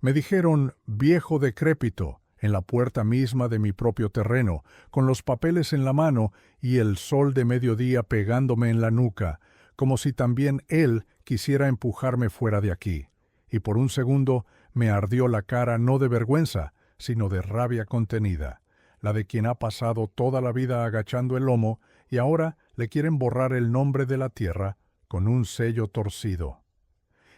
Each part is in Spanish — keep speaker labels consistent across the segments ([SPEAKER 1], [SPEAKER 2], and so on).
[SPEAKER 1] Me dijeron viejo decrépito, en la puerta misma de mi propio terreno, con los papeles en la mano y el sol de mediodía pegándome en la nuca, como si también él quisiera empujarme fuera de aquí. Y por un segundo me ardió la cara no de vergüenza, sino de rabia contenida, la de quien ha pasado toda la vida agachando el lomo y ahora le quieren borrar el nombre de la tierra con un sello torcido.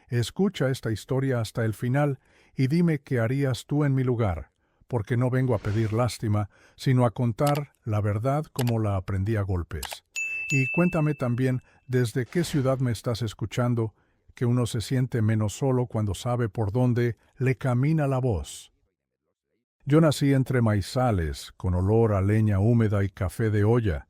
[SPEAKER 1] Escucha esta historia hasta el final y dime qué harías tú en mi lugar, porque no vengo a pedir lástima, sino a contar la verdad como la aprendí a golpes. Y cuéntame también desde qué ciudad me estás escuchando, que uno se siente menos solo cuando sabe por dónde le camina la voz. Yo nací entre maizales, con olor a leña húmeda y café de olla,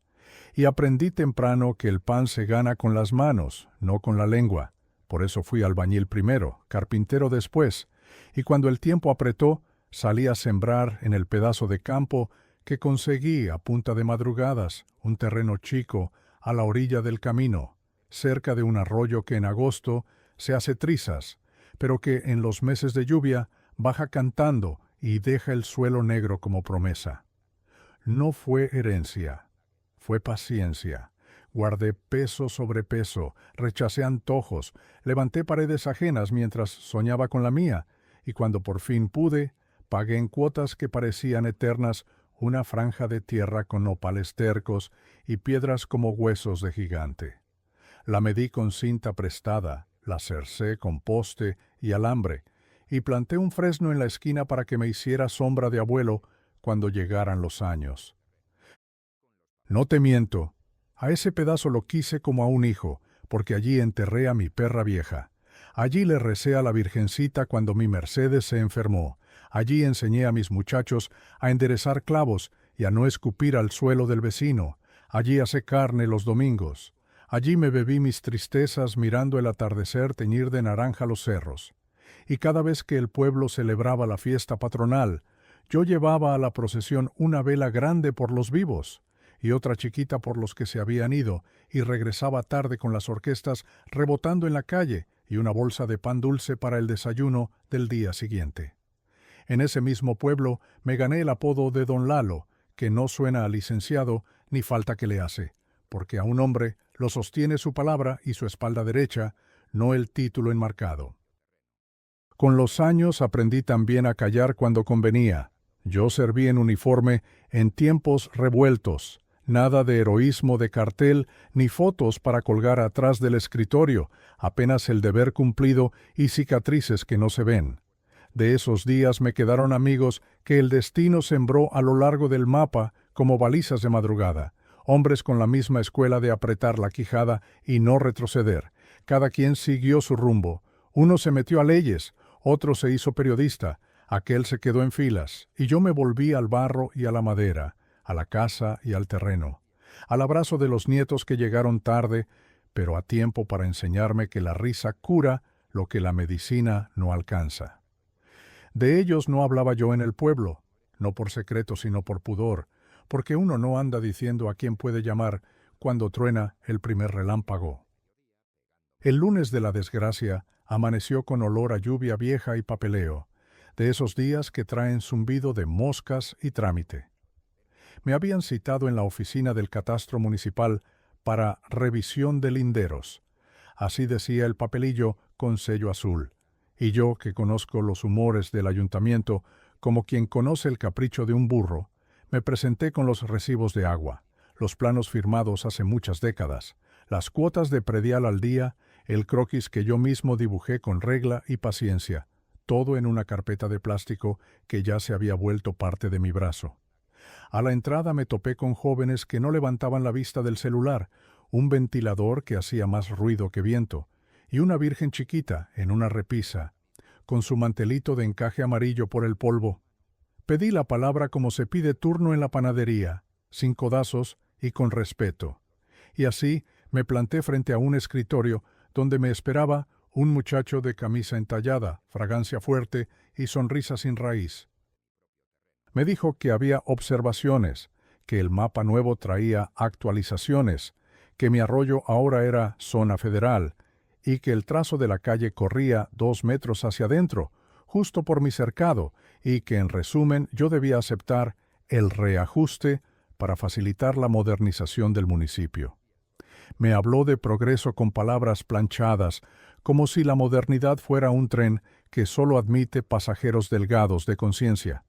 [SPEAKER 1] y aprendí temprano que el pan se gana con las manos, no con la lengua. Por eso fui albañil primero, carpintero después, y cuando el tiempo apretó, salí a sembrar en el pedazo de campo que conseguí a punta de madrugadas, un terreno chico a la orilla del camino, cerca de un arroyo que en agosto se hace trizas, pero que en los meses de lluvia baja cantando y deja el suelo negro como promesa. No fue herencia, fue paciencia. Guardé peso sobre peso, rechacé antojos, levanté paredes ajenas mientras soñaba con la mía, y cuando por fin pude, pagué en cuotas que parecían eternas una franja de tierra con nopales tercos y piedras como huesos de gigante. La medí con cinta prestada, la cercé con poste y alambre, y planté un fresno en la esquina para que me hiciera sombra de abuelo cuando llegaran los años. No te miento, a ese pedazo lo quise como a un hijo, porque allí enterré a mi perra vieja. Allí le recé a la Virgencita cuando mi Mercedes se enfermó. Allí enseñé a mis muchachos a enderezar clavos y a no escupir al suelo del vecino. Allí asé carne los domingos. Allí me bebí mis tristezas mirando el atardecer teñir de naranja los cerros. Y cada vez que el pueblo celebraba la fiesta patronal, yo llevaba a la procesión una vela grande por los vivos y otra chiquita por los que se habían ido, y regresaba tarde con las orquestas rebotando en la calle y una bolsa de pan dulce para el desayuno del día siguiente. En ese mismo pueblo me gané el apodo de Don Lalo, que no suena a licenciado ni falta que le hace, porque a un hombre lo sostiene su palabra y su espalda derecha, no el título enmarcado. Con los años aprendí también a callar cuando convenía. Yo serví en uniforme en tiempos revueltos. Nada de heroísmo de cartel ni fotos para colgar atrás del escritorio, apenas el deber cumplido y cicatrices que no se ven. De esos días me quedaron amigos que el destino sembró a lo largo del mapa como balizas de madrugada, hombres con la misma escuela de apretar la quijada y no retroceder. Cada quien siguió su rumbo. Uno se metió a leyes, otro se hizo periodista, aquel se quedó en filas, y yo me volví al barro y a la madera, a la casa y al terreno, al abrazo de los nietos que llegaron tarde, pero a tiempo para enseñarme que la risa cura lo que la medicina no alcanza. De ellos no hablaba yo en el pueblo, no por secreto sino por pudor, porque uno no anda diciendo a quién puede llamar cuando truena el primer relámpago. El lunes de la desgracia amaneció con olor a lluvia vieja y papeleo, de esos días que traen zumbido de moscas y trámite. Me habían citado en la oficina del catastro municipal para revisión de linderos. Así decía el papelillo con sello azul. Y yo, que conozco los humores del ayuntamiento como quien conoce el capricho de un burro, me presenté con los recibos de agua, los planos firmados hace muchas décadas, las cuotas de predial al día, el croquis que yo mismo dibujé con regla y paciencia, todo en una carpeta de plástico que ya se había vuelto parte de mi brazo. A la entrada me topé con jóvenes que no levantaban la vista del celular, un ventilador que hacía más ruido que viento, y una virgen chiquita en una repisa, con su mantelito de encaje amarillo por el polvo. Pedí la palabra como se pide turno en la panadería, sin codazos y con respeto. Y así me planté frente a un escritorio donde me esperaba un muchacho de camisa entallada, fragancia fuerte y sonrisa sin raíz. Me dijo que había observaciones, que el mapa nuevo traía actualizaciones, que mi arroyo ahora era zona federal y que el trazo de la calle corría 2 metros hacia adentro, justo por mi cercado, y que en resumen yo debía aceptar el reajuste para facilitar la modernización del municipio. Me habló de progreso con palabras planchadas, como si la modernidad fuera un tren que solo admite pasajeros delgados de conciencia.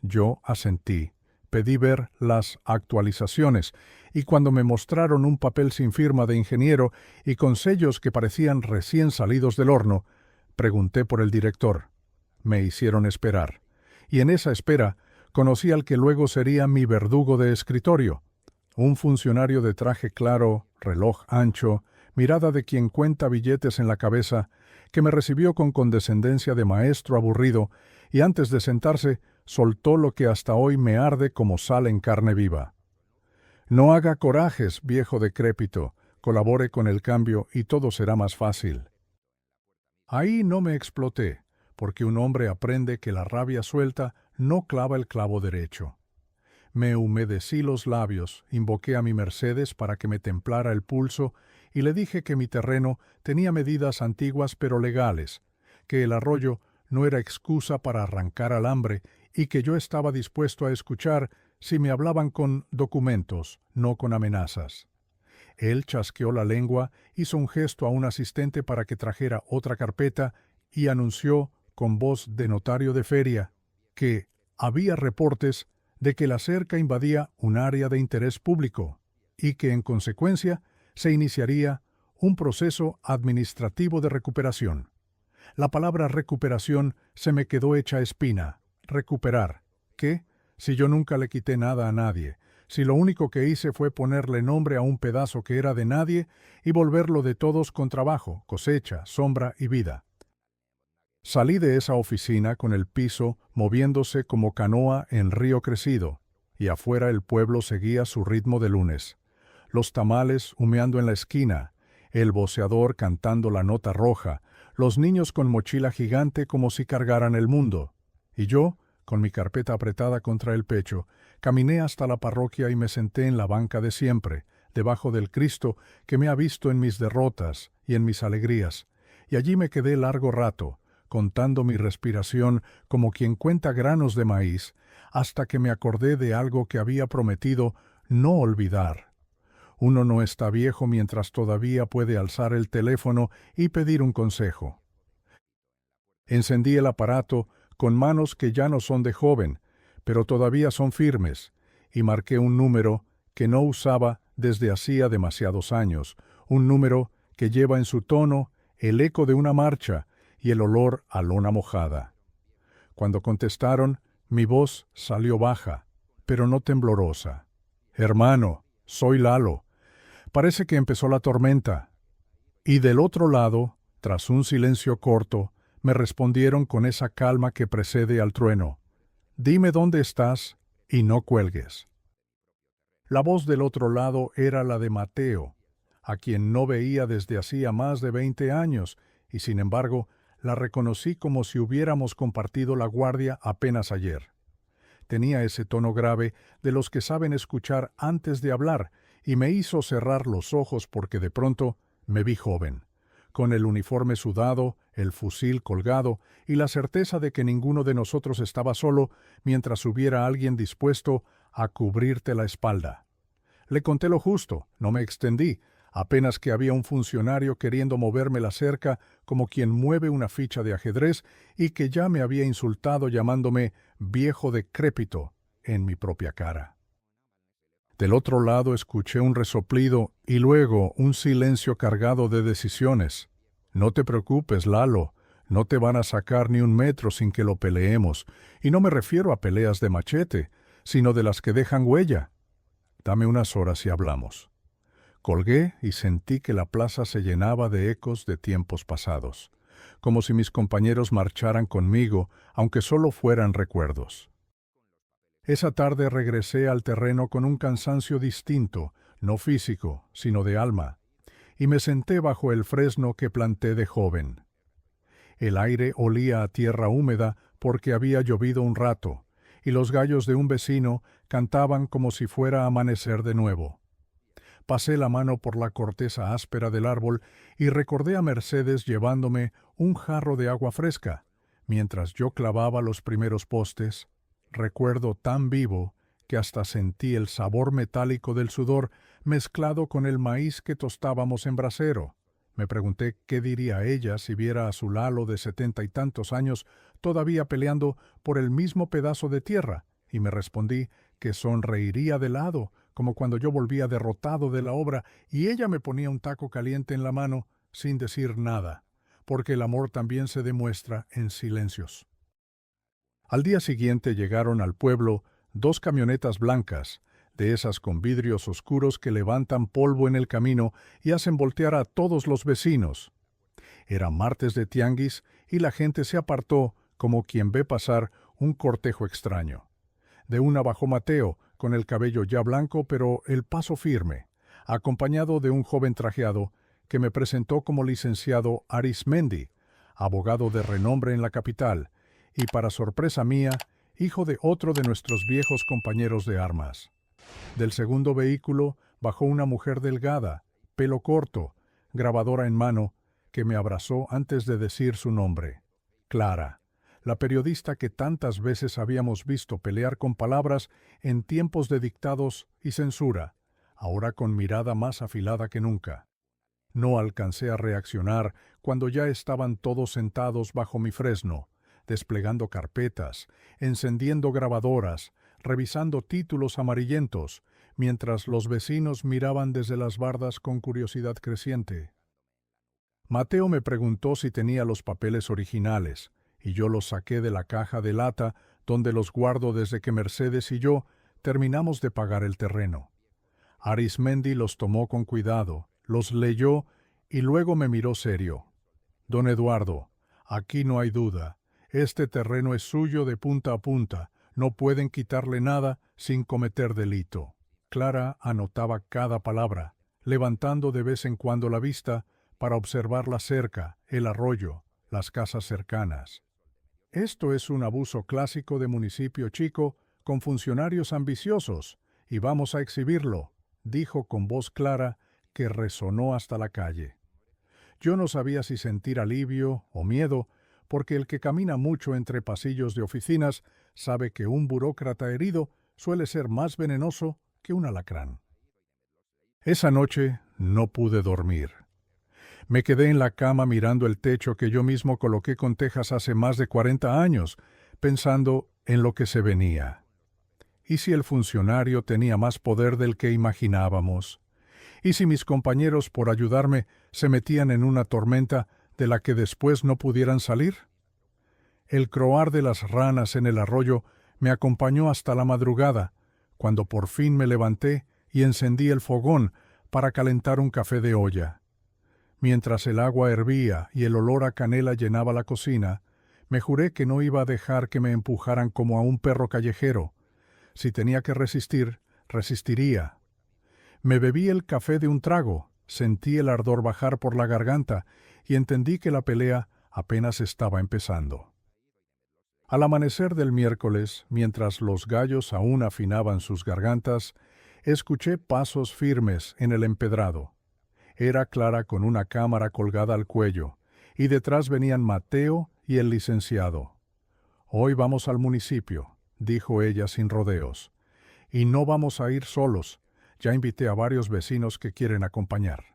[SPEAKER 1] Yo asentí, pedí ver las actualizaciones, y cuando me mostraron un papel sin firma de ingeniero y con sellos que parecían recién salidos del horno, pregunté por el director. Me hicieron esperar, y en esa espera conocí al que luego sería mi verdugo de escritorio, un funcionario de traje claro, reloj ancho, mirada de quien cuenta billetes en la cabeza, que me recibió con condescendencia de maestro aburrido y antes de sentarse soltó lo que hasta hoy me arde como sal en carne viva. No haga corajes, viejo decrépito, colabore con el cambio y todo será más fácil. Ahí no me exploté, porque un hombre aprende que la rabia suelta no clava el clavo derecho. Me humedecí los labios, invoqué a mi Mercedes para que me templara el pulso y le dije que mi terreno tenía medidas antiguas pero legales, que el arroyo no era excusa para arrancar al hambre y que yo estaba dispuesto a escuchar si me hablaban con documentos, no con amenazas. Él chasqueó la lengua, hizo un gesto a un asistente para que trajera otra carpeta y anunció con voz de notario de feria que había reportes de que la cerca invadía un área de interés público y que, en consecuencia, se iniciaría un proceso administrativo de recuperación. La palabra recuperación se me quedó hecha espina. Recuperar. ¿Qué? Si yo nunca le quité nada a nadie, si lo único que hice fue ponerle nombre a un pedazo que era de nadie y volverlo de todos con trabajo, cosecha, sombra y vida. Salí de esa oficina con el piso moviéndose como canoa en río crecido, y afuera el pueblo seguía su ritmo de lunes. Los tamales humeando en la esquina, el voceador cantando la nota roja, los niños con mochila gigante como si cargaran el mundo. Y yo, con mi carpeta apretada contra el pecho, caminé hasta la parroquia y me senté en la banca de siempre, debajo del Cristo que me ha visto en mis derrotas y en mis alegrías, y allí me quedé largo rato, contando mi respiración como quien cuenta granos de maíz, hasta que me acordé de algo que había prometido no olvidar. Uno no está viejo mientras todavía puede alzar el teléfono y pedir un consejo. Encendí el aparato con manos que ya no son de joven, pero todavía son firmes, y marqué un número que no usaba desde hacía demasiados años, un número que lleva en su tono el eco de una marcha y el olor a lona mojada. Cuando contestaron, mi voz salió baja, pero no temblorosa. «Hermano, soy Lalo. Parece que empezó la tormenta». Y del otro lado, tras un silencio corto, me respondieron con esa calma que precede al trueno. «Dime dónde estás y no cuelgues». La voz del otro lado era la de Mateo, a quien no veía desde hacía más de 20 años, y sin embargo, la reconocí como si hubiéramos compartido la guardia apenas ayer. Tenía ese tono grave de los que saben escuchar antes de hablar, y me hizo cerrar los ojos porque de pronto me vi joven, con el uniforme sudado, el fusil colgado y la certeza de que ninguno de nosotros estaba solo mientras hubiera alguien dispuesto a cubrirte la espalda. Le conté lo justo, no me extendí, apenas que había un funcionario queriendo moverme la cerca como quien mueve una ficha de ajedrez y que ya me había insultado llamándome viejo decrépito en mi propia cara. Del otro lado escuché un resoplido y luego un silencio cargado de decisiones. «No te preocupes, Lalo, no te van a sacar ni un metro sin que lo peleemos, y no me refiero a peleas de machete, sino de las que dejan huella. Dame unas horas y hablamos». Colgué y sentí que la plaza se llenaba de ecos de tiempos pasados, como si mis compañeros marcharan conmigo, aunque solo fueran recuerdos. Esa tarde regresé al terreno con un cansancio distinto, no físico, sino de alma, y me senté bajo el fresno que planté de joven. El aire olía a tierra húmeda porque había llovido un rato, y los gallos de un vecino cantaban como si fuera a amanecer de nuevo. Pasé la mano por la corteza áspera del árbol y recordé a Mercedes llevándome un jarro de agua fresca. Mientras yo clavaba los primeros postes, recuerdo tan vivo que hasta sentí el sabor metálico del sudor mezclado con el maíz que tostábamos en brasero. Me pregunté qué diría ella si viera a su Lalo de 70 y tantos años todavía peleando por el mismo pedazo de tierra, y me respondí que sonreiría de lado, como cuando yo volvía derrotado de la obra y ella me ponía un taco caliente en la mano sin decir nada, porque el amor también se demuestra en silencios. Al día siguiente llegaron al pueblo 2 camionetas blancas, de esas con vidrios oscuros que levantan polvo en el camino y hacen voltear a todos los vecinos. Era martes de tianguis y la gente se apartó como quien ve pasar un cortejo extraño. De una bajó Mateo, con el cabello ya blanco pero el paso firme, acompañado de un joven trajeado que me presentó como licenciado Arismendi, abogado de renombre en la capital, y para sorpresa mía, hijo de otro de nuestros viejos compañeros de armas. Del segundo vehículo bajó una mujer delgada, pelo corto, grabadora en mano, que me abrazó antes de decir su nombre. Clara, la periodista que tantas veces habíamos visto pelear con palabras en tiempos de dictados y censura, ahora con mirada más afilada que nunca. No alcancé a reaccionar cuando ya estaban todos sentados bajo mi fresno, desplegando carpetas, encendiendo grabadoras, revisando títulos amarillentos, mientras los vecinos miraban desde las bardas con curiosidad creciente. Mateo me preguntó si tenía los papeles originales, y yo los saqué de la caja de lata donde los guardo desde que Mercedes y yo terminamos de pagar el terreno. Arismendi los tomó con cuidado, los leyó y luego me miró serio. Don Eduardo, aquí no hay duda. Este terreno es suyo de punta a punta. No pueden quitarle nada sin cometer delito. Clara anotaba cada palabra, levantando de vez en cuando la vista para observar la cerca, el arroyo, las casas cercanas. Esto es un abuso clásico de municipio chico con funcionarios ambiciosos, y vamos a exhibirlo, dijo con voz clara que resonó hasta la calle. Yo no sabía si sentir alivio o miedo, porque el que camina mucho entre pasillos de oficinas sabe que un burócrata herido suele ser más venenoso que un alacrán. Esa noche no pude dormir. Me quedé en la cama mirando el techo que yo mismo coloqué con tejas hace más de 40 años, pensando en lo que se venía. ¿Y si el funcionario tenía más poder del que imaginábamos? ¿Y si mis compañeros, por ayudarme, se metían en una tormenta de la que después no pudieran salir? El croar de las ranas en el arroyo me acompañó hasta la madrugada, cuando por fin me levanté y encendí el fogón para calentar un café de olla. Mientras el agua hervía y el olor a canela llenaba la cocina, me juré que no iba a dejar que me empujaran como a un perro callejero. Si tenía que resistir, resistiría. Me bebí el café de un trago, sentí el ardor bajar por la garganta y entendí que la pelea apenas estaba empezando. Al amanecer del miércoles, mientras los gallos aún afinaban sus gargantas, escuché pasos firmes en el empedrado. Era Clara con una cámara colgada al cuello, y detrás venían Mateo y el licenciado. «Hoy vamos al municipio», dijo ella sin rodeos. «Y no vamos a ir solos. Ya invité a varios vecinos que quieren acompañar».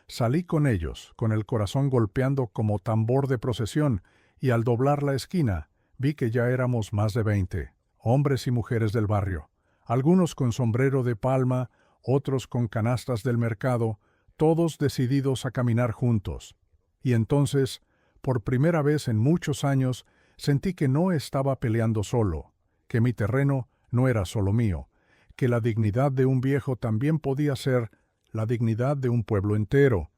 [SPEAKER 1] Salí con ellos, con el corazón golpeando como tambor de procesión, y al doblar la esquina, vi que ya éramos más de 20, hombres y mujeres del barrio, algunos con sombrero de palma, otros con canastas del mercado, todos decididos a caminar juntos. Y entonces, por primera vez en muchos años, sentí que no estaba peleando solo, que mi terreno no era solo mío, que la dignidad de un viejo también podía ser la dignidad de un pueblo entero.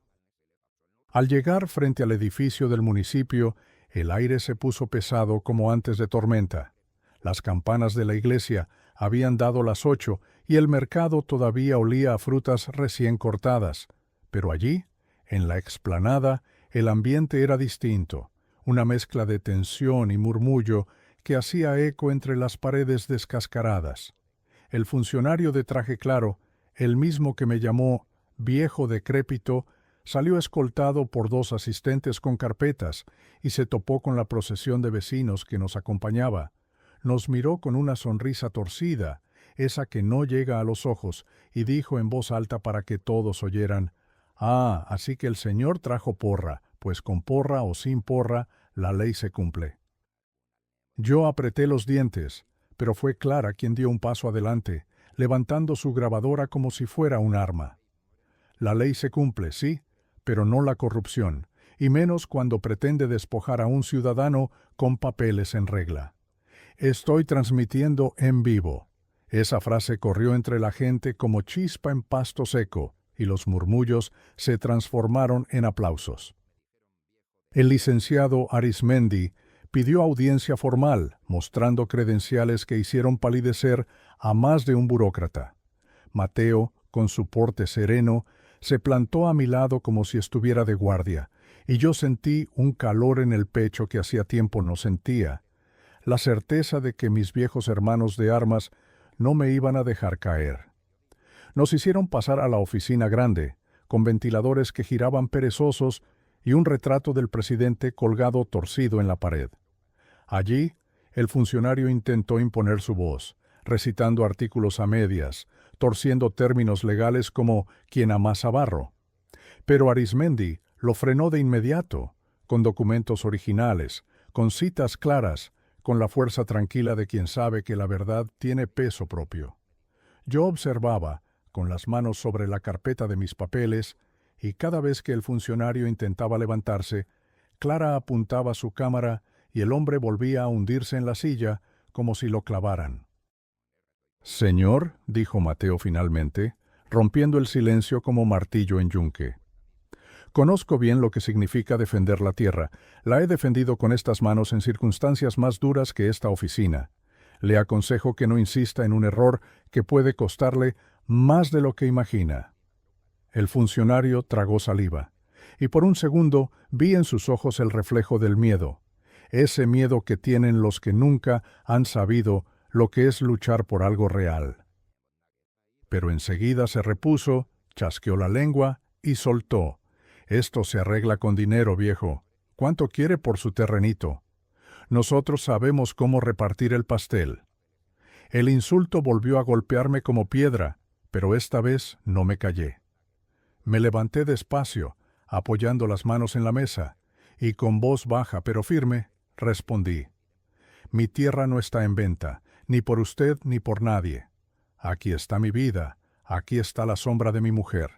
[SPEAKER 1] Al llegar frente al edificio del municipio, el aire se puso pesado como antes de tormenta. Las campanas de la iglesia habían dado las 8 y el mercado todavía olía a frutas recién cortadas. Pero allí, en la explanada, el ambiente era distinto, una mezcla de tensión y murmullo que hacía eco entre las paredes descascaradas. El funcionario de traje claro, el mismo que me llamó viejo decrépito, Salió escoltado por 2 asistentes con carpetas y se topó con la procesión de vecinos que nos acompañaba. Nos miró con una sonrisa torcida, esa que no llega a los ojos, y dijo en voz alta para que todos oyeran: «Ah, así que el señor trajo porra, pues con porra o sin porra, la ley se cumple». Yo apreté los dientes, pero fue Clara quien dio un paso adelante, levantando su grabadora como si fuera un arma. La ley se cumple, sí, pero no la corrupción, y menos cuando pretende despojar a un ciudadano con papeles en regla. Estoy transmitiendo en vivo. Esa frase corrió entre la gente como chispa en pasto seco, y los murmullos se transformaron en aplausos. El licenciado Arizmendi pidió audiencia formal, mostrando credenciales que hicieron palidecer a más de un burócrata. Mateo, con su porte sereno, se plantó a mi lado como si estuviera de guardia, y yo sentí un calor en el pecho que hacía tiempo no sentía, la certeza de que mis viejos hermanos de armas no me iban a dejar caer. Nos hicieron pasar a la oficina grande, con ventiladores que giraban perezosos y un retrato del presidente colgado torcido en la pared. Allí, el funcionario intentó imponer su voz, recitando artículos a medias, torciendo términos legales como quien amasa barro. Pero Arizmendi lo frenó de inmediato, con documentos originales, con citas claras, con la fuerza tranquila de quien sabe que la verdad tiene peso propio. Yo observaba, con las manos sobre la carpeta de mis papeles, y cada vez que el funcionario intentaba levantarse, Clara apuntaba su cámara y el hombre volvía a hundirse en la silla como si lo clavaran. «Señor», dijo Mateo finalmente, rompiendo el silencio como martillo en yunque. «Conozco bien lo que significa defender la tierra. La he defendido con estas manos en circunstancias más duras que esta oficina. Le aconsejo que no insista en un error que puede costarle más de lo que imagina». El funcionario tragó saliva, y por un segundo vi en sus ojos el reflejo del miedo, ese miedo que tienen los que nunca han sabido lo que es luchar por algo real. Pero enseguida se repuso, chasqueó la lengua y soltó: «Esto se arregla con dinero, viejo. ¿Cuánto quiere por su terrenito? Nosotros sabemos cómo repartir el pastel». El insulto volvió a golpearme como piedra, pero esta vez no me callé. Me levanté despacio, apoyando las manos en la mesa, y con voz baja pero firme, respondí: «Mi tierra no está en venta, ni por usted ni por nadie. Aquí está mi vida, aquí está la sombra de mi mujer,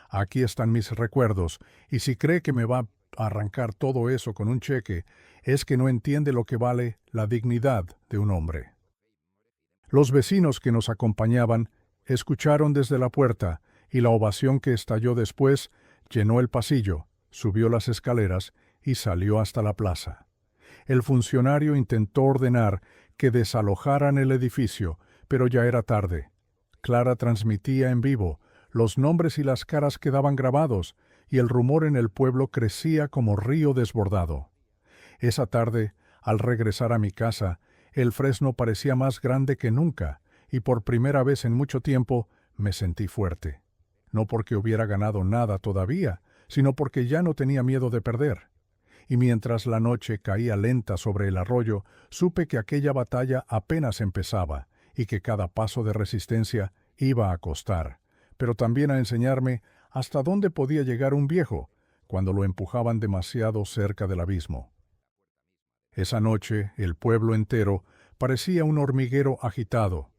[SPEAKER 1] aquí están mis recuerdos, y si cree que me va a arrancar todo eso con un cheque, es que no entiende lo que vale la dignidad de un hombre». Los vecinos que nos acompañaban escucharon desde la puerta, y la ovación que estalló después llenó el pasillo, subió las escaleras y salió hasta la plaza. El funcionario intentó ordenar que desalojaran el edificio, pero ya era tarde. Clara transmitía en vivo, los nombres y las caras quedaban grabados, y el rumor en el pueblo crecía como río desbordado. Esa tarde, al regresar a mi casa, el fresno parecía más grande que nunca, y por primera vez en mucho tiempo me sentí fuerte. No porque hubiera ganado nada todavía, sino porque ya no tenía miedo de perder. Y mientras la noche caía lenta sobre el arroyo, supe que aquella batalla apenas empezaba, y que cada paso de resistencia iba a costar, pero también a enseñarme hasta dónde podía llegar un viejo, cuando lo empujaban demasiado cerca del abismo. Esa noche, el pueblo entero parecía un hormiguero agitado.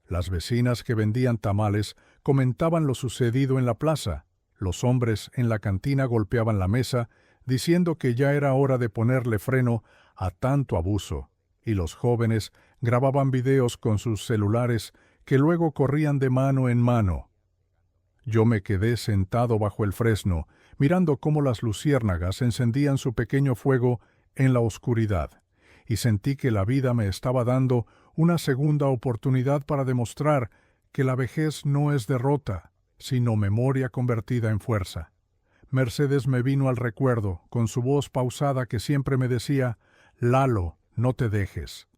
[SPEAKER 1] Las vecinas que vendían tamales comentaban lo sucedido en la plaza, los hombres en la cantina golpeaban la mesa, diciendo que ya era hora de ponerle freno a tanto abuso, y los jóvenes grababan videos con sus celulares que luego corrían de mano en mano. Yo me quedé sentado bajo el fresno, mirando cómo las luciérnagas encendían su pequeño fuego en la oscuridad, y sentí que la vida me estaba dando una segunda oportunidad para demostrar que la vejez no es derrota, sino memoria convertida en fuerza. Mercedes me vino al recuerdo, con su voz pausada que siempre me decía: «Lalo, no te dejes».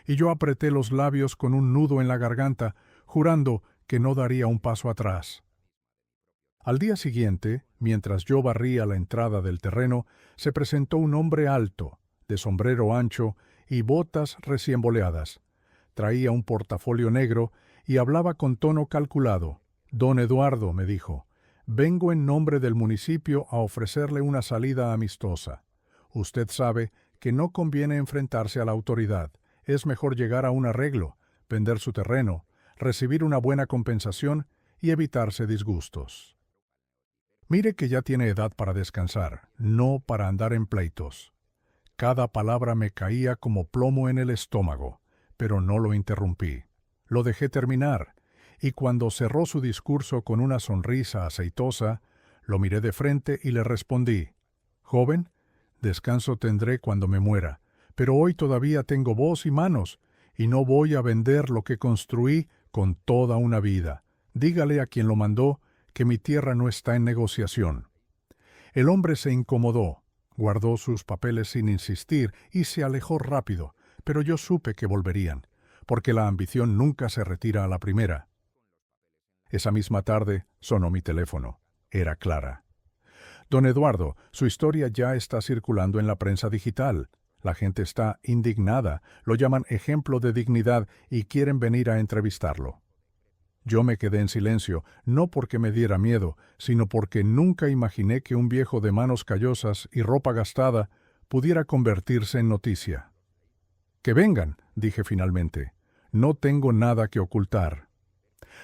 [SPEAKER 1] Y yo apreté los labios con un nudo en la garganta, jurando que no daría un paso atrás. Al día siguiente, mientras yo barría la entrada del terreno, se presentó un hombre alto, de sombrero ancho y botas recién boleadas. Traía un portafolio negro y hablaba con tono calculado. «Don Eduardo», me dijo, «vengo en nombre del municipio a ofrecerle una salida amistosa. Usted sabe que no conviene enfrentarse a la autoridad. Es mejor llegar a un arreglo, vender su terreno, recibir una buena compensación y evitarse disgustos. Mire que ya tiene edad para descansar, no para andar en pleitos». Cada palabra me caía como plomo en el estómago, pero no lo interrumpí. Lo dejé terminar, y cuando cerró su discurso con una sonrisa aceitosa, lo miré de frente y le respondí: «Joven, descanso tendré cuando me muera, pero hoy todavía tengo voz y manos, y no voy a vender lo que construí con toda una vida. Dígale a quien lo mandó que mi tierra no está en negociación». El hombre se incomodó, guardó sus papeles sin insistir y se alejó rápido, pero yo supe que volverían, porque la ambición nunca se retira a la primera. Esa misma tarde sonó mi teléfono. Era Clara. «Don Eduardo, su historia ya está circulando en la prensa digital. La gente está indignada, lo llaman ejemplo de dignidad y quieren venir a entrevistarlo». Yo me quedé en silencio, no porque me diera miedo, sino porque nunca imaginé que un viejo de manos callosas y ropa gastada pudiera convertirse en noticia. «Que vengan», dije finalmente. «No tengo nada que ocultar».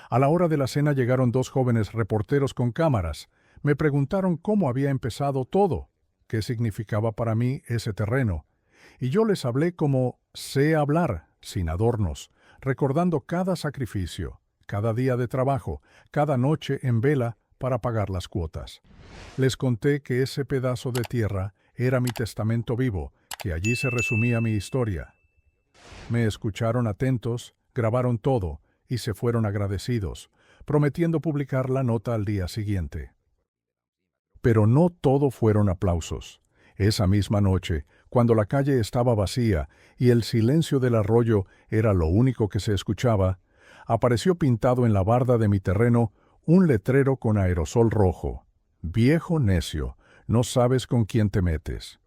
[SPEAKER 1] A la hora de la cena llegaron dos jóvenes reporteros con cámaras. Me preguntaron cómo había empezado todo, qué significaba para mí ese terreno, y yo les hablé como sé hablar, sin adornos, recordando cada sacrificio, cada día de trabajo, cada noche en vela para pagar las cuotas. Les conté que ese pedazo de tierra era mi testamento vivo, que allí se resumía mi historia. Me escucharon atentos, grabaron todo y se fueron agradecidos, prometiendo publicar la nota al día siguiente. Pero no todo fueron aplausos. Esa misma noche, cuando la calle estaba vacía y el silencio del arroyo era lo único que se escuchaba, apareció pintado en la barda de mi terreno un letrero con aerosol rojo: «Viejo necio, no sabes con quién te metes».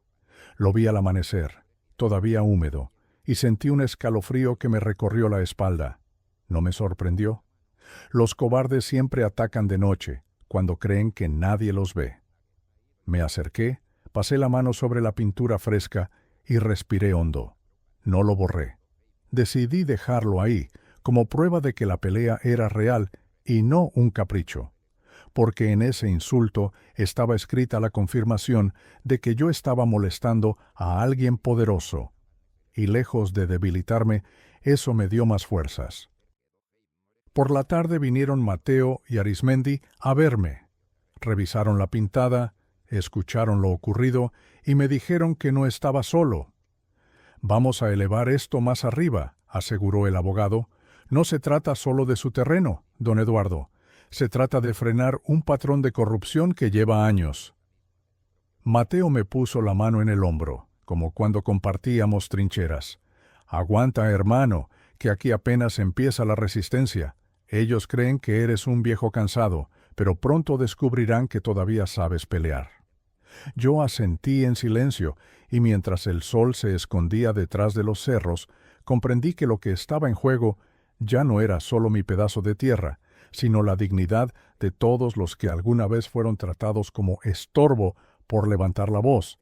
[SPEAKER 1] Lo vi al amanecer, todavía húmedo, y sentí un escalofrío que me recorrió la espalda. No me sorprendió. Los cobardes siempre atacan de noche, cuando creen que nadie los ve. Me acerqué, pasé la mano sobre la pintura fresca y respiré hondo. No lo borré. Decidí dejarlo ahí, como prueba de que la pelea era real y no un capricho, porque en ese insulto estaba escrita la confirmación de que yo estaba molestando a alguien poderoso, y lejos de debilitarme, eso me dio más fuerzas. Por la tarde vinieron Mateo y Arismendi a verme. Revisaron la pintada, escucharon lo ocurrido y me dijeron que no estaba solo. «Vamos a elevar esto más arriba», aseguró el abogado. «No se trata solo de su terreno, don Eduardo. Se trata de frenar un patrón de corrupción que lleva años». Mateo me puso la mano en el hombro, como cuando compartíamos trincheras. «Aguanta, hermano, que aquí apenas empieza la resistencia. Ellos creen que eres un viejo cansado, pero pronto descubrirán que todavía sabes pelear». Yo asentí en silencio, y mientras el sol se escondía detrás de los cerros, comprendí que lo que estaba en juego ya no era solo mi pedazo de tierra, sino la dignidad de todos los que alguna vez fueron tratados como estorbo por levantar la voz.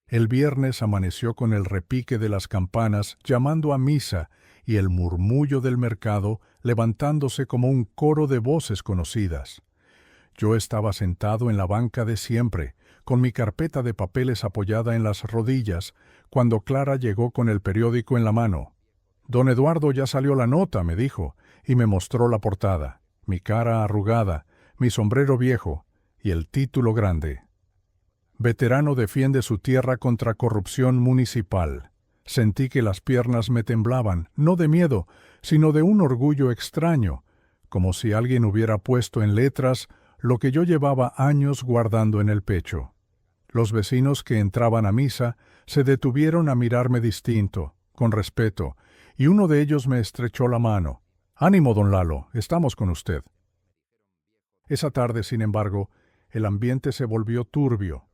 [SPEAKER 1] El viernes amaneció con el repique de las campanas llamando a misa y el murmullo del mercado levantándose como un coro de voces conocidas. Yo estaba sentado en la banca de siempre, con mi carpeta de papeles apoyada en las rodillas, cuando Clara llegó con el periódico en la mano. «Don Eduardo, ya salió la nota», me dijo, y me mostró la portada, mi cara arrugada, mi sombrero viejo y el título grande. «Veterano defiende su tierra contra corrupción municipal». Sentí que las piernas me temblaban, no de miedo, sino de un orgullo extraño, como si alguien hubiera puesto en letras lo que yo llevaba años guardando en el pecho. Los vecinos que entraban a misa se detuvieron a mirarme distinto, con respeto, y uno de ellos me estrechó la mano. «Ánimo, don Lalo, estamos con usted». Esa tarde, sin embargo, el ambiente se volvió turbio.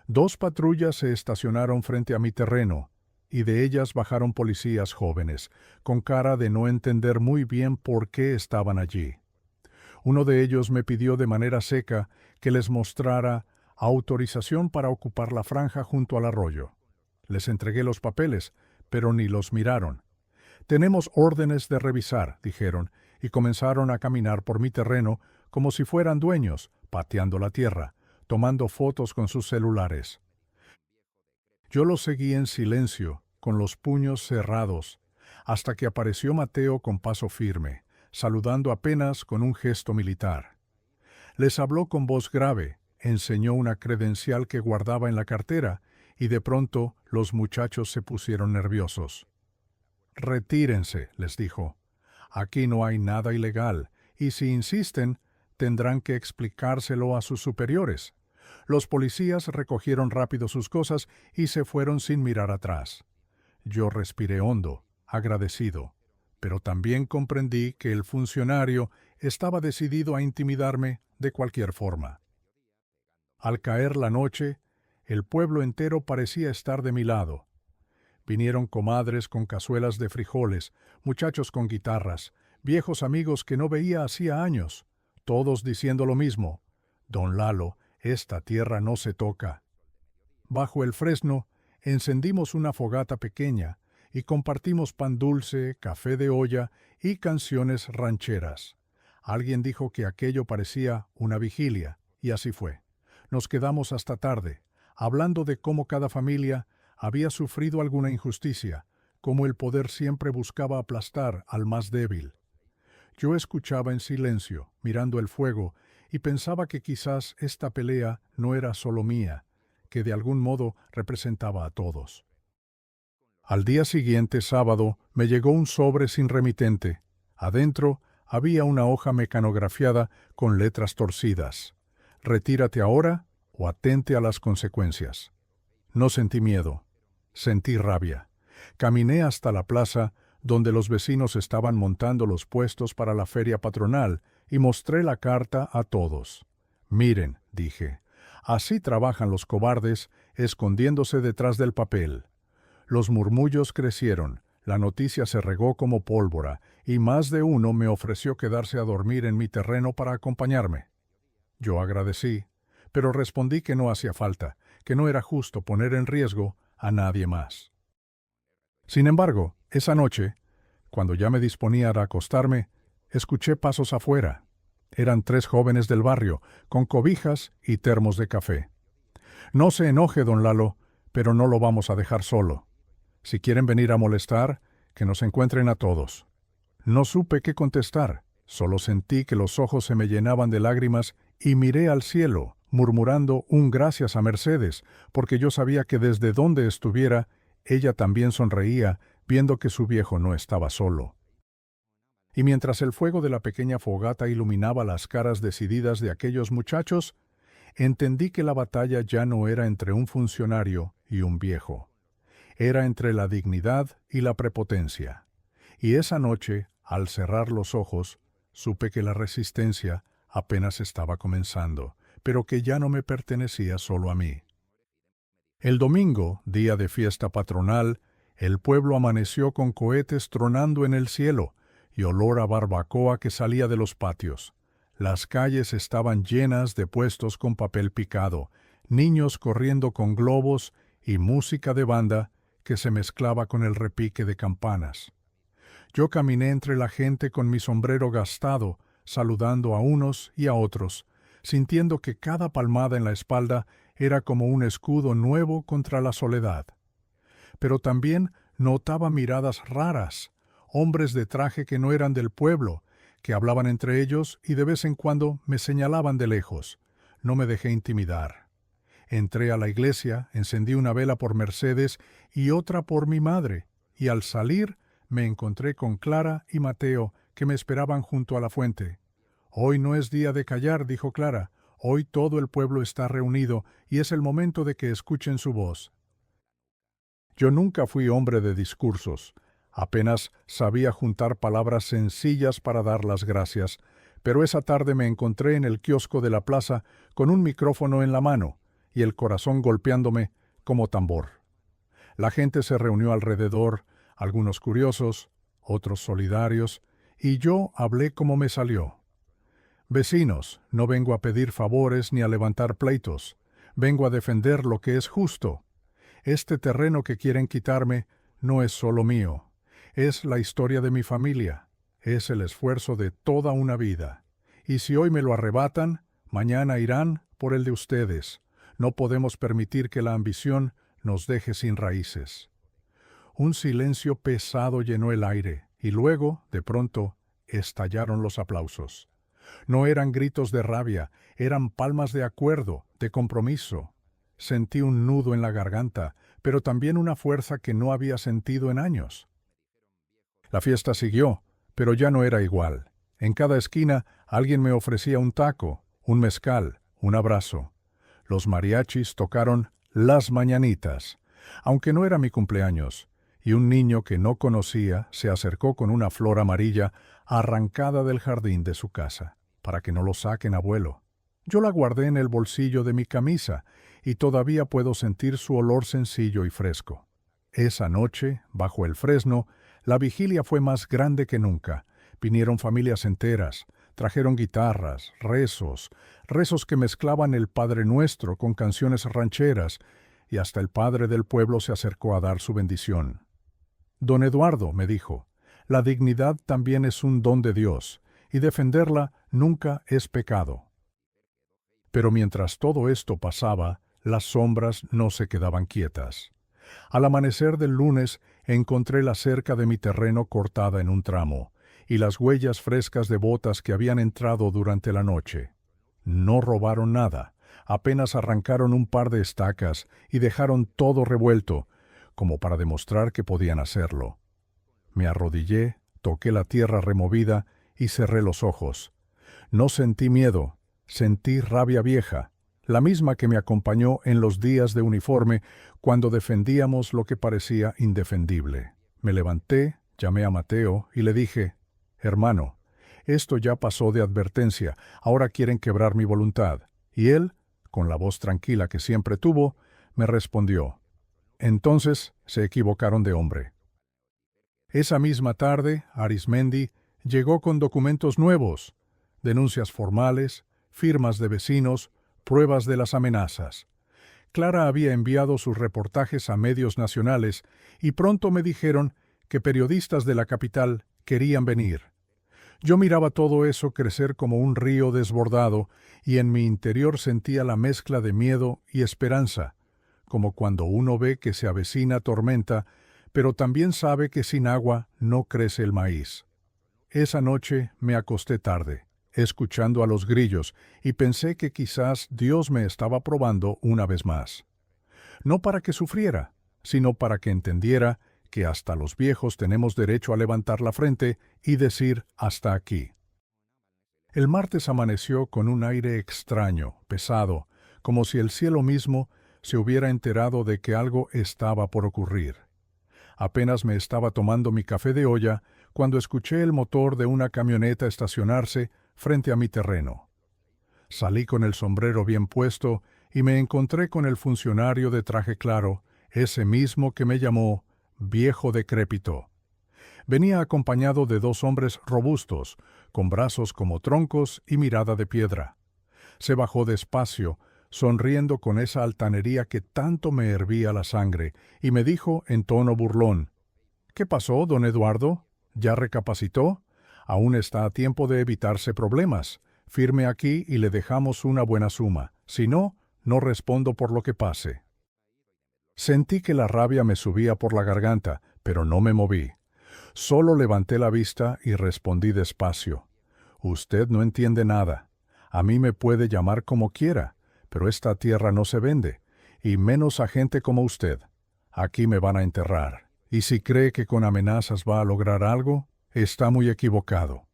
[SPEAKER 1] 2 patrullas se estacionaron frente a mi terreno, y de ellas bajaron policías jóvenes, con cara de no entender muy bien por qué estaban allí. Uno de ellos me pidió de manera seca que les mostrara autorización para ocupar la franja junto al arroyo. Les entregué los papeles, pero ni los miraron. «Tenemos órdenes de revisar», dijeron, y comenzaron a caminar por mi terreno como si fueran dueños, pateando la tierra, tomando fotos con sus celulares. Yo los seguí en silencio, con los puños cerrados, hasta que apareció Mateo con paso firme, saludando apenas con un gesto militar. Les habló con voz grave, enseñó una credencial que guardaba en la cartera, y de pronto los muchachos se pusieron nerviosos. «Retírense», les dijo. «Aquí no hay nada ilegal, y si insisten, tendrán que explicárselo a sus superiores». Los policías recogieron rápido sus cosas y se fueron sin mirar atrás. Yo respiré hondo, agradecido, pero también comprendí que el funcionario estaba decidido a intimidarme de cualquier forma. Al caer la noche, el pueblo entero parecía estar de mi lado. Vinieron comadres con cazuelas de frijoles, muchachos con guitarras, viejos amigos que no veía hacía años, todos diciendo lo mismo: «Don Lalo, esta tierra no se toca». Bajo el fresno, encendimos una fogata pequeña y compartimos pan dulce, café de olla y canciones rancheras. Alguien dijo que aquello parecía una vigilia, y así fue. Nos quedamos hasta tarde, hablando de cómo cada familia había sufrido alguna injusticia, cómo el poder siempre buscaba aplastar al más débil. Yo escuchaba en silencio, mirando el fuego, y pensaba que quizás esta pelea no era solo mía, que de algún modo representaba a todos. Al día siguiente, sábado, me llegó un sobre sin remitente. Adentro había una hoja mecanografiada con letras torcidas. «Retírate ahora o atente a las consecuencias». No sentí miedo, sentí rabia. Caminé hasta la plaza, donde los vecinos estaban montando los puestos para la feria patronal, y mostré la carta a todos. «Miren», dije, «así trabajan los cobardes, escondiéndose detrás del papel». Los murmullos crecieron, la noticia se regó como pólvora, y más de uno me ofreció quedarse a dormir en mi terreno para acompañarme. Yo agradecí, pero respondí que no hacía falta, que no era justo poner en riesgo a nadie más. Sin embargo, esa noche, cuando ya me disponía a acostarme, escuché pasos afuera. Eran 3 jóvenes del barrio, con cobijas y termos de café. «No se enoje, don Lalo, pero no lo vamos a dejar solo. Si quieren venir a molestar, que nos encuentren a todos». No supe qué contestar, solo sentí que los ojos se me llenaban de lágrimas y miré al cielo, murmurando un gracias a Mercedes, porque yo sabía que desde donde estuviera, ella también sonreía, viendo que su viejo no estaba solo. Y mientras el fuego de la pequeña fogata iluminaba las caras decididas de aquellos muchachos, entendí que la batalla ya no era entre un funcionario y un viejo. Era entre la dignidad y la prepotencia. Y esa noche, al cerrar los ojos, supe que la resistencia apenas estaba comenzando, pero que ya no me pertenecía solo a mí. El domingo, día de fiesta patronal, el pueblo amaneció con cohetes tronando en el cielo y olor a barbacoa que salía de los patios. Las calles estaban llenas de puestos con papel picado, niños corriendo con globos y música de banda que se mezclaba con el repique de campanas. Yo caminé entre la gente con mi sombrero gastado, saludando a unos y a otros, sintiendo que cada palmada en la espalda era como un escudo nuevo contra la soledad. Pero también notaba miradas raras, hombres de traje que no eran del pueblo, que hablaban entre ellos y de vez en cuando me señalaban de lejos. No me dejé intimidar. Entré a la iglesia, encendí una vela por Mercedes y otra por mi madre, y al salir me encontré con Clara y Mateo, que me esperaban junto a la fuente. «Hoy no es día de callar», dijo Clara. «Hoy todo el pueblo está reunido y es el momento de que escuchen su voz». Yo nunca fui hombre de discursos. Apenas sabía juntar palabras sencillas para dar las gracias, pero esa tarde me encontré en el kiosco de la plaza con un micrófono en la mano y el corazón golpeándome como tambor. La gente se reunió alrededor, algunos curiosos, otros solidarios, y yo hablé como me salió. Vecinos, no vengo a pedir favores ni a levantar pleitos. Vengo a defender lo que es justo. Este terreno que quieren quitarme no es solo mío. Es la historia de mi familia. Es el esfuerzo de toda una vida. Y si hoy me lo arrebatan, mañana irán por el de ustedes. No podemos permitir que la ambición nos deje sin raíces. Un silencio pesado llenó el aire, y luego, de pronto, estallaron los aplausos. No eran gritos de rabia, eran palmas de acuerdo, de compromiso. Sentí un nudo en la garganta, pero también una fuerza que no había sentido en años. La fiesta siguió, pero ya no era igual. En cada esquina alguien me ofrecía un taco, un mezcal, un abrazo. Los mariachis tocaron Las Mañanitas, aunque no era mi cumpleaños, y un niño que no conocía se acercó con una flor amarilla arrancada del jardín de su casa, para que no lo saquen, abuelo. Yo la guardé en el bolsillo de mi camisa, y todavía puedo sentir su olor sencillo y fresco. Esa noche, bajo el fresno, la vigilia fue más grande que nunca. Vinieron familias enteras, trajeron guitarras, rezos que mezclaban el Padre Nuestro con canciones rancheras, y hasta el padre del pueblo se acercó a dar su bendición. Don Eduardo, me dijo, la dignidad también es un don de Dios, y defenderla nunca es pecado. Pero mientras todo esto pasaba, las sombras no se quedaban quietas. Al amanecer del lunes encontré la cerca de mi terreno cortada en un tramo, y las huellas frescas de botas que habían entrado durante la noche. No robaron nada, apenas arrancaron un par de estacas y dejaron todo revuelto, como para demostrar que podían hacerlo. Me arrodillé, toqué la tierra removida y cerré los ojos. No sentí miedo, sentí rabia vieja, la misma que me acompañó en los días de uniforme cuando defendíamos lo que parecía indefendible. Me levanté, llamé a Mateo y le dije, «Hermano, esto ya pasó de advertencia, ahora quieren quebrar mi voluntad». Y él, con la voz tranquila que siempre tuvo, me respondió, «Entonces se equivocaron de hombre». Esa misma tarde, Arismendi llegó con documentos nuevos, denuncias formales, firmas de vecinos, pruebas de las amenazas. Clara había enviado sus reportajes a medios nacionales y pronto me dijeron que periodistas de la capital querían venir. Yo miraba todo eso crecer como un río desbordado y en mi interior sentía la mezcla de miedo y esperanza, como cuando uno ve que se avecina tormenta, pero también sabe que sin agua no crece el maíz. Esa noche me acosté tarde, escuchando a los grillos, y pensé que quizás Dios me estaba probando una vez más. No para que sufriera, sino para que entendiera que hasta los viejos tenemos derecho a levantar la frente y decir hasta aquí. El martes amaneció con un aire extraño, pesado, como si el cielo mismo se hubiera enterado de que algo estaba por ocurrir. Apenas me estaba tomando mi café de olla cuando escuché el motor de una camioneta estacionarse frente a mi terreno. Salí con el sombrero bien puesto y me encontré con el funcionario de traje claro, ese mismo que me llamó viejo decrépito. Venía acompañado de dos hombres robustos, con brazos como troncos y mirada de piedra. Se bajó despacio, sonriendo con esa altanería que tanto me hervía la sangre, y me dijo en tono burlón, «¿Qué pasó, don Eduardo? ¿Ya recapacitó? Aún está a tiempo de evitarse problemas. Firme aquí y le dejamos una buena suma. Si no, no respondo por lo que pase». Sentí que la rabia me subía por la garganta, pero no me moví. Solo levanté la vista y respondí despacio. «Usted no entiende nada. A mí me puede llamar como quiera, pero esta tierra no se vende, y menos a gente como usted. Aquí me van a enterrar. Y si cree que con amenazas va a lograr algo, está muy equivocado».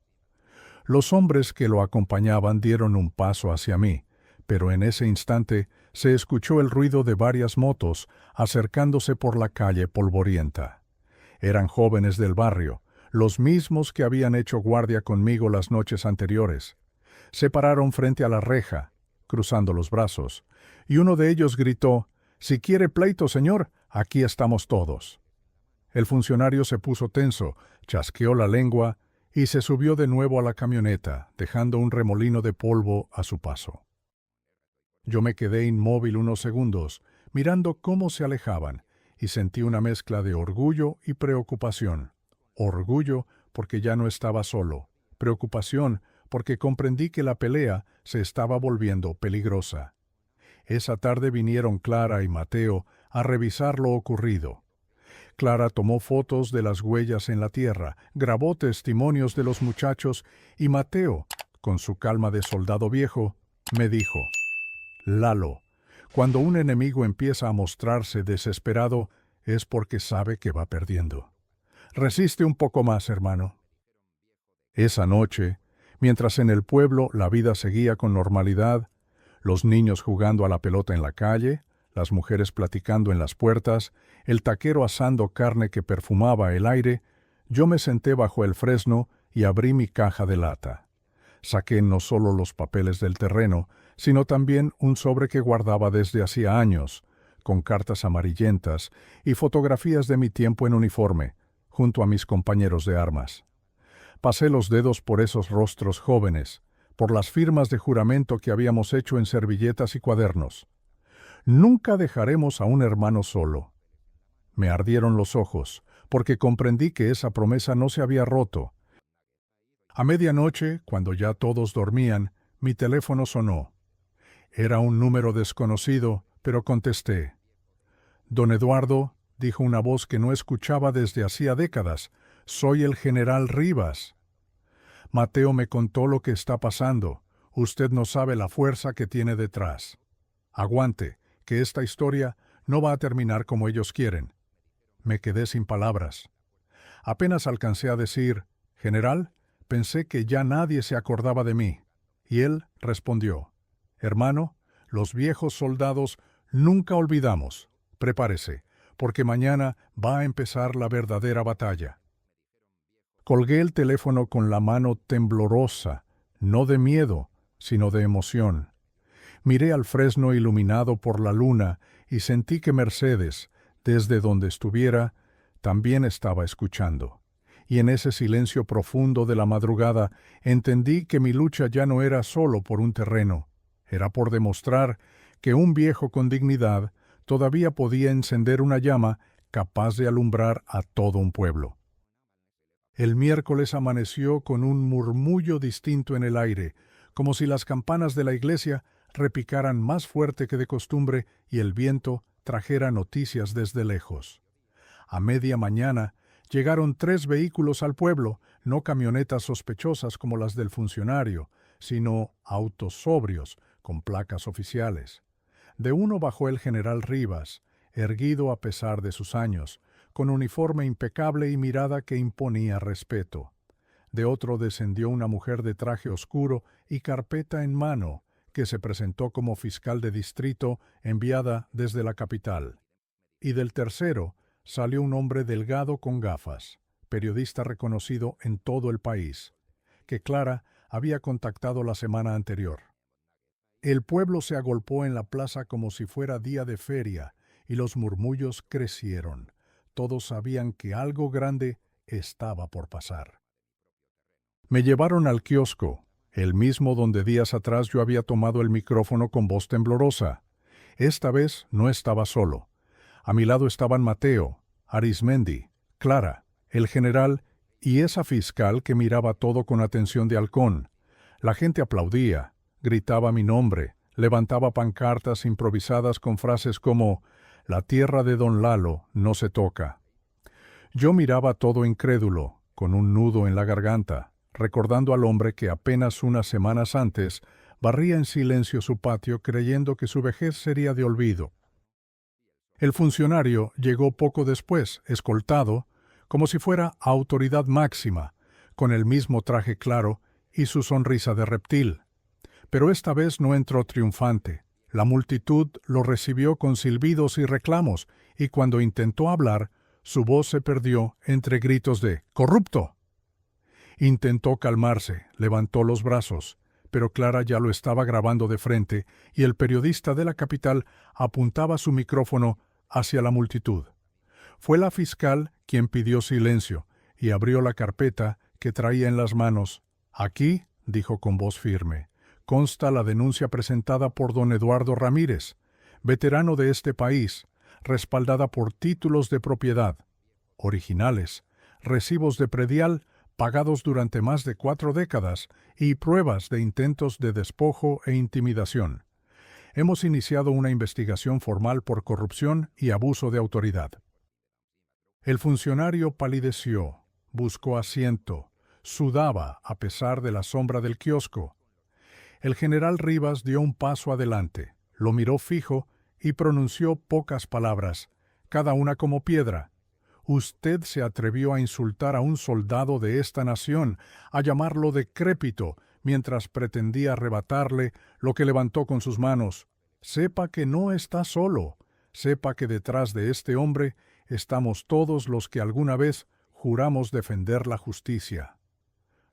[SPEAKER 1] Los hombres que lo acompañaban dieron un paso hacia mí, pero en ese instante se escuchó el ruido de varias motos acercándose por la calle polvorienta. Eran jóvenes del barrio, los mismos que habían hecho guardia conmigo las noches anteriores. Se pararon frente a la reja, cruzando los brazos, y uno de ellos gritó: «Si quiere pleito, señor, aquí estamos todos». El funcionario se puso tenso, chasqueó la lengua y se subió de nuevo a la camioneta, dejando un remolino de polvo a su paso. Yo me quedé inmóvil unos segundos, mirando cómo se alejaban, y sentí una mezcla de orgullo y preocupación. Orgullo porque ya no estaba solo, preocupación porque comprendí que la pelea se estaba volviendo peligrosa. Esa tarde vinieron Clara y Mateo a revisar lo ocurrido. Clara tomó fotos de las huellas en la tierra, grabó testimonios de los muchachos y Mateo, con su calma de soldado viejo, me dijo: «Lalo, cuando un enemigo empieza a mostrarse desesperado es porque sabe que va perdiendo. Resiste un poco más, hermano». Esa noche, mientras en el pueblo la vida seguía con normalidad, los niños jugando a la pelota en la calle, las mujeres platicando en las puertas, el taquero asando carne que perfumaba el aire, yo me senté bajo el fresno y abrí mi caja de lata. Saqué no solo los papeles del terreno, sino también un sobre que guardaba desde hacía años, con cartas amarillentas y fotografías de mi tiempo en uniforme, junto a mis compañeros de armas. Pasé los dedos por esos rostros jóvenes, por las firmas de juramento que habíamos hecho en servilletas y cuadernos. Nunca dejaremos a un hermano solo. Me ardieron los ojos, porque comprendí que esa promesa no se había roto. A medianoche, cuando ya todos dormían, mi teléfono sonó. Era un número desconocido, pero contesté. «Don Eduardo», dijo una voz que no escuchaba desde hacía décadas, «soy el general Rivas». «Mateo me contó lo que está pasando. Usted no sabe la fuerza que tiene detrás. Aguante, que esta historia no va a terminar como ellos quieren». Me quedé sin palabras. Apenas alcancé a decir: «General, pensé que ya nadie se acordaba de mí». Y él respondió: «Hermano, los viejos soldados nunca olvidamos. Prepárese, porque mañana va a empezar la verdadera batalla». Colgué el teléfono con la mano temblorosa, no de miedo, sino de emoción. Miré al fresno iluminado por la luna y sentí que Mercedes, desde donde estuviera, también estaba escuchando. Y en ese silencio profundo de la madrugada entendí que mi lucha ya no era solo por un terreno, era por demostrar que un viejo con dignidad todavía podía encender una llama capaz de alumbrar a todo un pueblo. El miércoles amaneció con un murmullo distinto en el aire, como si las campanas de la iglesia repicaran más fuerte que de costumbre y el viento trajera noticias desde lejos. A media mañana llegaron 3 vehículos al pueblo, no camionetas sospechosas como las del funcionario, sino autos sobrios, con placas oficiales. De uno bajó el general Rivas, erguido a pesar de sus años, con uniforme impecable y mirada que imponía respeto. De otro descendió una mujer de traje oscuro y carpeta en mano, que se presentó como fiscal de distrito enviada desde la capital. Y del tercero salió un hombre delgado con gafas, periodista reconocido en todo el país, que Clara había contactado la semana anterior. El pueblo se agolpó en la plaza como si fuera día de feria, y los murmullos crecieron. Todos sabían que algo grande estaba por pasar. Me llevaron al kiosco, el mismo donde días atrás yo había tomado el micrófono con voz temblorosa. Esta vez no estaba solo. A mi lado estaban Mateo, Arismendi, Clara, el general y esa fiscal que miraba todo con atención de halcón. La gente aplaudía, gritaba mi nombre, levantaba pancartas improvisadas con frases como «La tierra de don Lalo no se toca». Yo miraba todo incrédulo, con un nudo en la garganta, recordando al hombre que apenas unas semanas antes barría en silencio su patio creyendo que su vejez sería de olvido. El funcionario llegó poco después, escoltado, como si fuera autoridad máxima, con el mismo traje claro y su sonrisa de reptil. Pero esta vez no entró triunfante. La multitud lo recibió con silbidos y reclamos, y cuando intentó hablar, su voz se perdió entre gritos de «¡Corrupto!». Intentó calmarse, levantó los brazos, pero Clara ya lo estaba grabando de frente y el periodista de la capital apuntaba su micrófono hacia la multitud. Fue la fiscal quien pidió silencio y abrió la carpeta que traía en las manos. Aquí, dijo con voz firme, consta la denuncia presentada por don Eduardo Ramírez, veterano de este país, respaldada por títulos de propiedad, originales, recibos de predial pagados durante más de 4 décadas y pruebas de intentos de despojo e intimidación. Hemos iniciado una investigación formal por corrupción y abuso de autoridad. El funcionario palideció, buscó asiento, sudaba a pesar de la sombra del kiosco. El general Rivas dio un paso adelante, lo miró fijo y pronunció pocas palabras, cada una como piedra. Usted se atrevió a insultar a un soldado de esta nación, a llamarlo decrépito, mientras pretendía arrebatarle lo que levantó con sus manos. Sepa que no está solo, sepa que detrás de este hombre estamos todos los que alguna vez juramos defender la justicia.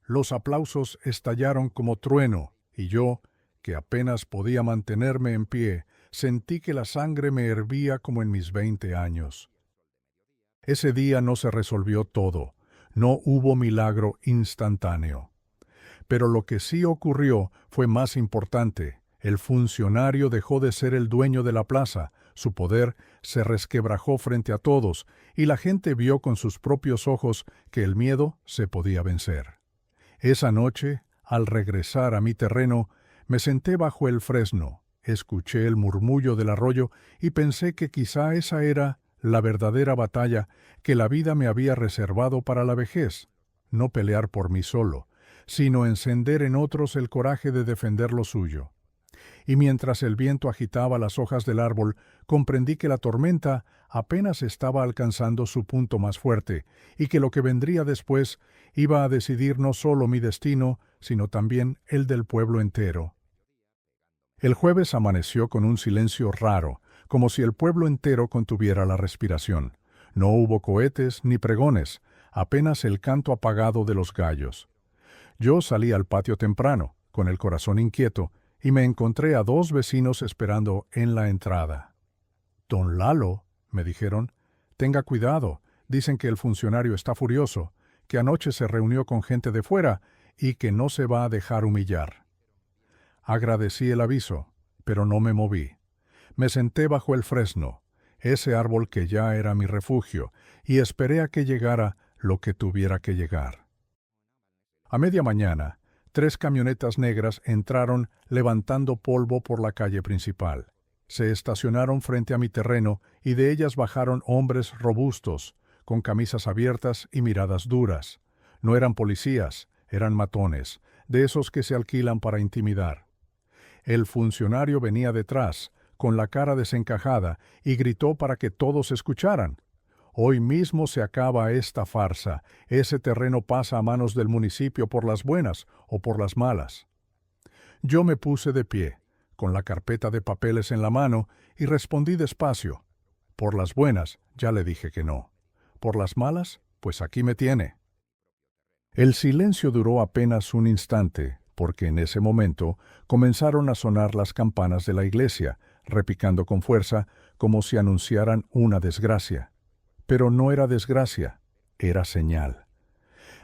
[SPEAKER 1] Los aplausos estallaron como trueno, y yo, que apenas podía mantenerme en pie, sentí que la sangre me hervía como en mis 20 años. Ese día no se resolvió todo, no hubo milagro instantáneo. Pero lo que sí ocurrió fue más importante. El funcionario dejó de ser el dueño de la plaza, su poder se resquebrajó frente a todos, y la gente vio con sus propios ojos que el miedo se podía vencer. Esa noche, al regresar a mi terreno, me senté bajo el fresno, escuché el murmullo del arroyo y pensé que quizá esa era la verdadera batalla que la vida me había reservado para la vejez, no pelear por mí solo, sino encender en otros el coraje de defender lo suyo. Y mientras el viento agitaba las hojas del árbol, comprendí que la tormenta apenas estaba alcanzando su punto más fuerte, y que lo que vendría después iba a decidir no solo mi destino, sino también el del pueblo entero. El jueves amaneció con un silencio raro, como si el pueblo entero contuviera la respiración. No hubo cohetes ni pregones, apenas el canto apagado de los gallos. Yo salí al patio temprano, con el corazón inquieto, y me encontré a 2 vecinos esperando en la entrada. «Don Lalo», me dijeron, «tenga cuidado, dicen que el funcionario está furioso, que anoche se reunió con gente de fuera y que no se va a dejar humillar». Agradecí el aviso, pero no me moví. Me senté bajo el fresno, ese árbol que ya era mi refugio, y esperé a que llegara lo que tuviera que llegar. A media mañana, 3 camionetas negras entraron levantando polvo por la calle principal. Se estacionaron frente a mi terreno y de ellas bajaron hombres robustos, con camisas abiertas y miradas duras. No eran policías, eran matones, de esos que se alquilan para intimidar. El funcionario venía detrás, con la cara desencajada, y gritó para que todos escucharan. «Hoy mismo se acaba esta farsa. Ese terreno pasa a manos del municipio por las buenas o por las malas». Yo me puse de pie, con la carpeta de papeles en la mano, y respondí despacio. «Por las buenas, ya le dije que no. Por las malas, pues aquí me tiene». El silencio duró apenas un instante, porque en ese momento comenzaron a sonar las campanas de la iglesia, repicando con fuerza, como si anunciaran una desgracia. Pero no era desgracia, era señal.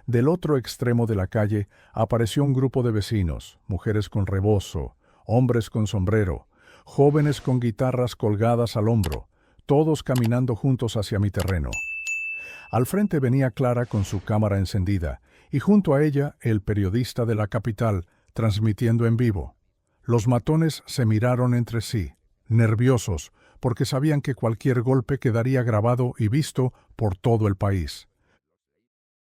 [SPEAKER 1] Del otro extremo de la calle apareció un grupo de vecinos, mujeres con rebozo, hombres con sombrero, jóvenes con guitarras colgadas al hombro, todos caminando juntos hacia mi terreno. Al frente venía Clara con su cámara encendida, y junto a ella el periodista de la capital, transmitiendo en vivo. Los matones se miraron entre sí, nerviosos, porque sabían que cualquier golpe quedaría grabado y visto por todo el país.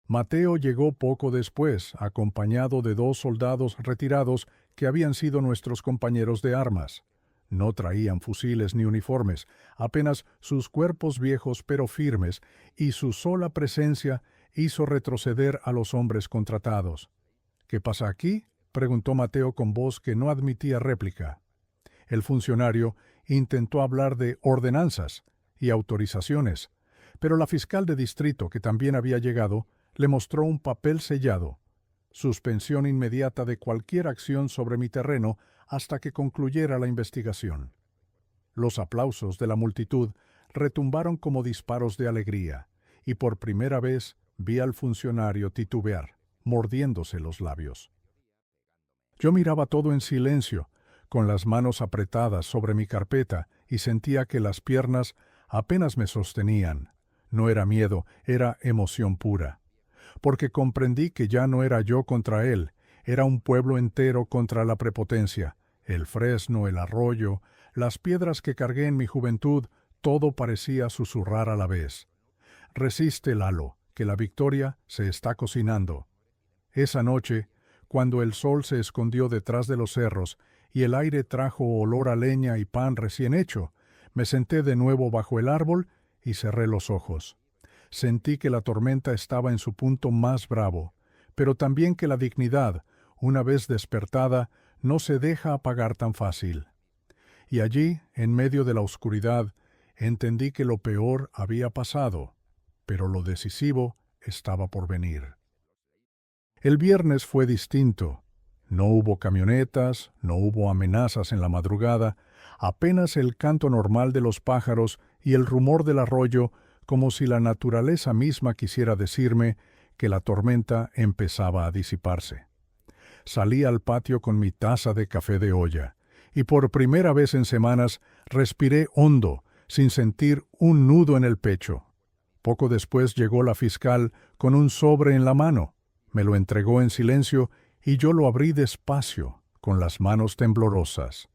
[SPEAKER 1] Mateo llegó poco después, acompañado de 2 soldados retirados que habían sido nuestros compañeros de armas. No traían fusiles ni uniformes, apenas sus cuerpos viejos pero firmes, y su sola presencia hizo retroceder a los hombres contratados. «¿Qué pasa aquí?», preguntó Mateo con voz que no admitía réplica. El funcionario intentó hablar de ordenanzas y autorizaciones, pero la fiscal de distrito, que también había llegado, le mostró un papel sellado. suspensión inmediata de cualquier acción sobre mi terreno hasta que concluyera la investigación. Los aplausos de la multitud retumbaron como disparos de alegría, y por primera vez vi al funcionario titubear, mordiéndose los labios. Yo miraba todo en silencio, con las manos apretadas sobre mi carpeta, y sentía que las piernas apenas me sostenían. No era miedo, era emoción pura. Porque comprendí que ya no era yo contra él, era un pueblo entero contra la prepotencia, el fresno, el arroyo, las piedras que cargué en mi juventud, todo parecía susurrar a la vez. Resiste, Lalo, que la victoria se está cocinando. Esa noche, cuando el sol se escondió detrás de los cerros y el aire trajo olor a leña y pan recién hecho, me senté de nuevo bajo el árbol y cerré los ojos. Sentí que la tormenta estaba en su punto más bravo, pero también que la dignidad, una vez despertada, no se deja apagar tan fácil. Y allí, en medio de la oscuridad, entendí que lo peor había pasado, pero lo decisivo estaba por venir. El viernes fue distinto. No hubo camionetas, no hubo amenazas en la madrugada, apenas el canto normal de los pájaros y el rumor del arroyo, como si la naturaleza misma quisiera decirme que la tormenta empezaba a disiparse. Salí al patio con mi taza de café de olla, y por primera vez en semanas respiré hondo, sin sentir un nudo en el pecho. Poco después llegó la fiscal con un sobre en la mano. Me lo entregó en silencio y yo lo abrí despacio, con las manos temblorosas.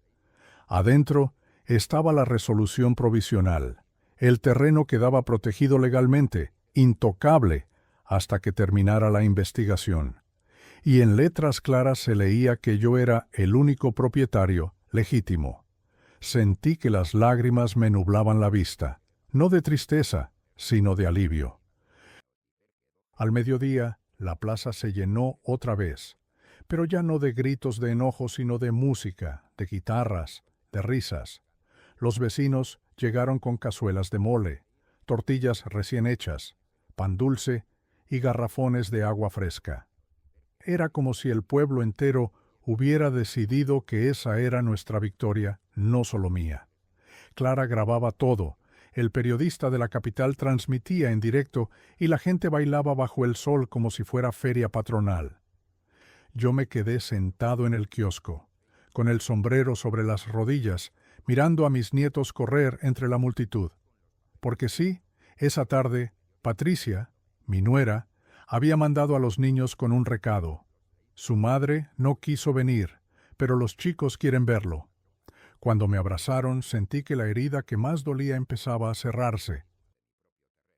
[SPEAKER 1] Adentro estaba la resolución provisional. El terreno quedaba protegido legalmente, intocable, hasta que terminara la investigación. Y en letras claras se leía que yo era el único propietario legítimo. Sentí que las lágrimas me nublaban la vista, no de tristeza, sino de alivio. Al mediodía, la plaza se llenó otra vez, pero ya no de gritos de enojo, sino de música, de guitarras, de risas. Los vecinos llegaron con cazuelas de mole, tortillas recién hechas, pan dulce y garrafones de agua fresca. Era como si el pueblo entero hubiera decidido que esa era nuestra victoria, no solo mía. Clara grababa todo, el periodista de la capital transmitía en directo y la gente bailaba bajo el sol como si fuera feria patronal. Yo me quedé sentado en el kiosco, con el sombrero sobre las rodillas, mirando a mis nietos correr entre la multitud. Porque sí, esa tarde, Patricia, mi nuera, había mandado a los niños con un recado. Su madre no quiso venir, pero los chicos quieren verlo. Cuando me abrazaron, sentí que la herida que más dolía empezaba a cerrarse.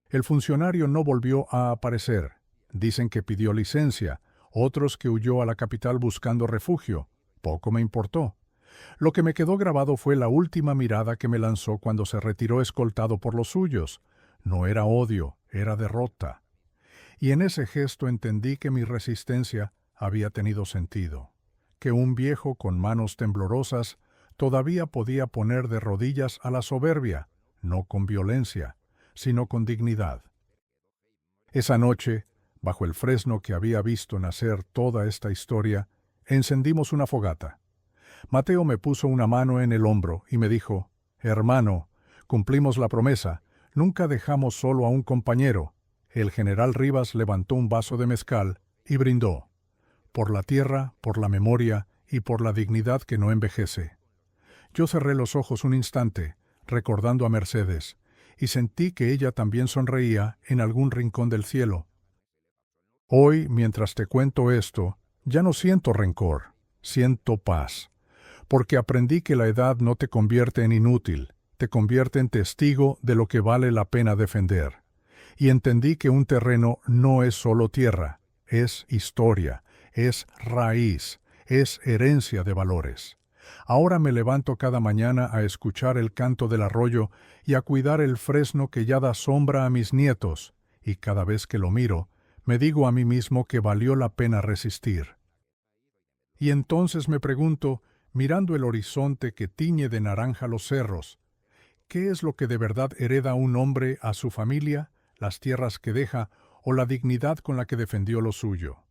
[SPEAKER 1] El funcionario no volvió a aparecer. Dicen que pidió licencia, otros que huyó a la capital buscando refugio. Poco me importó. Lo que me quedó grabado fue la última mirada que me lanzó cuando se retiró escoltado por los suyos. No era odio, era derrota. Y en ese gesto entendí que mi resistencia había tenido sentido, que un viejo con manos temblorosas todavía podía poner de rodillas a la soberbia, no con violencia, sino con dignidad. Esa noche, bajo el fresno que había visto nacer toda esta historia, encendimos una fogata. Mateo me puso una mano en el hombro y me dijo: «Hermano, cumplimos la promesa, nunca dejamos solo a un compañero». El general Rivas levantó un vaso de mezcal y brindó: «Por la tierra, por la memoria y por la dignidad que no envejece». Yo cerré los ojos un instante, recordando a Mercedes, y sentí que ella también sonreía en algún rincón del cielo. Hoy, mientras te cuento esto, ya no siento rencor, siento paz, porque aprendí que la edad no te convierte en inútil, te convierte en testigo de lo que vale la pena defender. Y entendí que un terreno no es solo tierra, es historia, es raíz, es herencia de valores. Ahora me levanto cada mañana a escuchar el canto del arroyo y a cuidar el fresno que ya da sombra a mis nietos, y cada vez que lo miro, me digo a mí mismo que valió la pena resistir. Y entonces me pregunto, mirando el horizonte que tiñe de naranja los cerros, ¿qué es lo que de verdad hereda un hombre a su familia, las tierras que deja o la dignidad con la que defendió lo suyo?